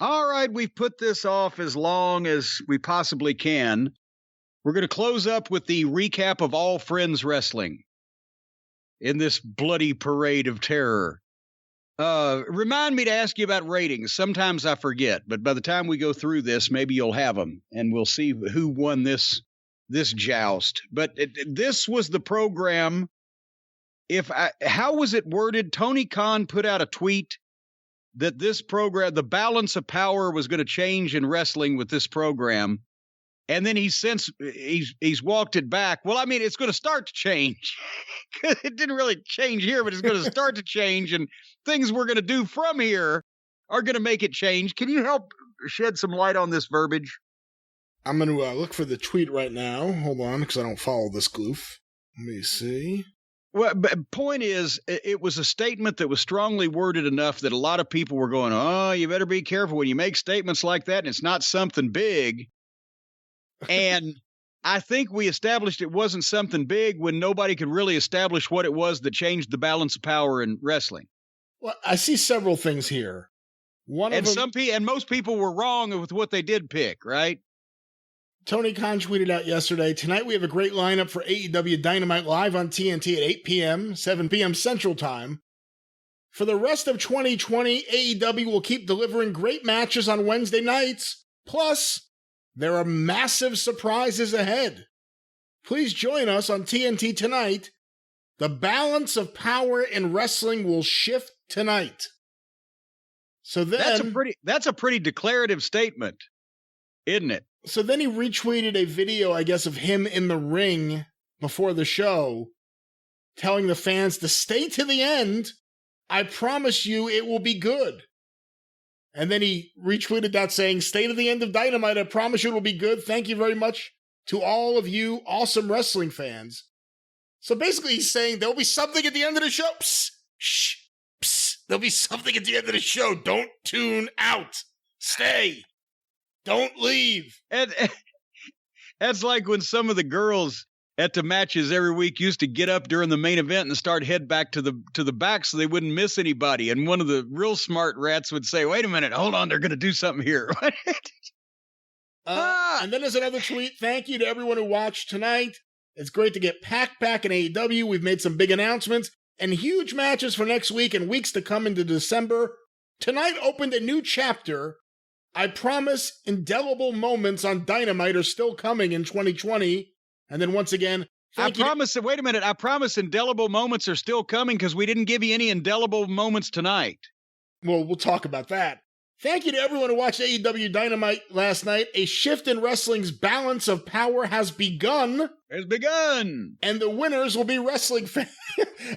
All right, we've put this off as long as we possibly can. We're going to close up with the recap of All Friends Wrestling in this bloody parade of terror. Remind me to ask you about ratings. Sometimes I forget, but by the time we go through this, maybe you'll have them, and we'll see who won this joust. But this was the program. How was it worded? Tony Khan put out a tweet that this program, the balance of power, was going to change in wrestling with this program. And then he's walked it back. Well, I mean, it's going to start to change. It didn't really change here, but it's going to start to change. And things we're going to do from here are going to make it change. Can you help shed some light on this verbiage? I'm going to look for the tweet right now. Hold on, because I don't follow this goof. Let me see. Well, but point is, it was a statement that was strongly worded enough that a lot of people were going, oh, you better be careful when you make statements like that, and it's not something big. And I think we established it wasn't something big when nobody could really establish what it was that changed the balance of power in wrestling. Well, I see several things here. And most people were wrong with what they did pick, right? Tony Khan tweeted out yesterday, tonight we have a great lineup for AEW Dynamite live on TNT at 8 p.m., 7 p.m. Central Time. For the rest of 2020, AEW will keep delivering great matches on Wednesday nights. Plus, there are massive surprises ahead. Please join us on TNT tonight. The balance of power in wrestling will shift tonight. So then that's a pretty declarative statement, isn't it? So then he retweeted a video, I guess, of him in the ring before the show, telling the fans to stay to the end. I promise you it will be good. And then he retweeted that saying, stay to the end of Dynamite. I promise you it will be good. Thank you very much to all of you awesome wrestling fans. So basically he's saying there'll be something at the end of the show. Psst, shh, psst. There'll be something at the end of the show. Don't tune out. Stay. Don't leave. And that's like when some of the girls at the matches every week used to get up during the main event and start head back to the back so they wouldn't miss anybody. And one of the real smart rats would say, wait a minute, hold on, they're going to do something here. And then there's another tweet. Thank you to everyone who watched tonight. It's great to get Pac back in AEW. We've made some big announcements and huge matches for next week and weeks to come into December. Tonight opened a new chapter. I promise indelible moments on Dynamite are still coming in 2020. And then once again, wait a minute. I promise indelible moments are still coming because we didn't give you any indelible moments tonight. Well, we'll talk about that. Thank you to everyone who watched AEW Dynamite last night. A shift in wrestling's balance of power has begun. Has begun. And the winners will be wrestling fans.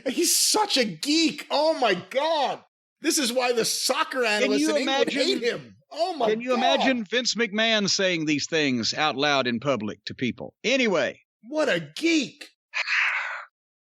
He's such a geek. Oh, my God. This is why the soccer analysts in England hate him. Oh, my God. Can you imagine Vince McMahon saying these things out loud in public to people? Anyway. What a geek.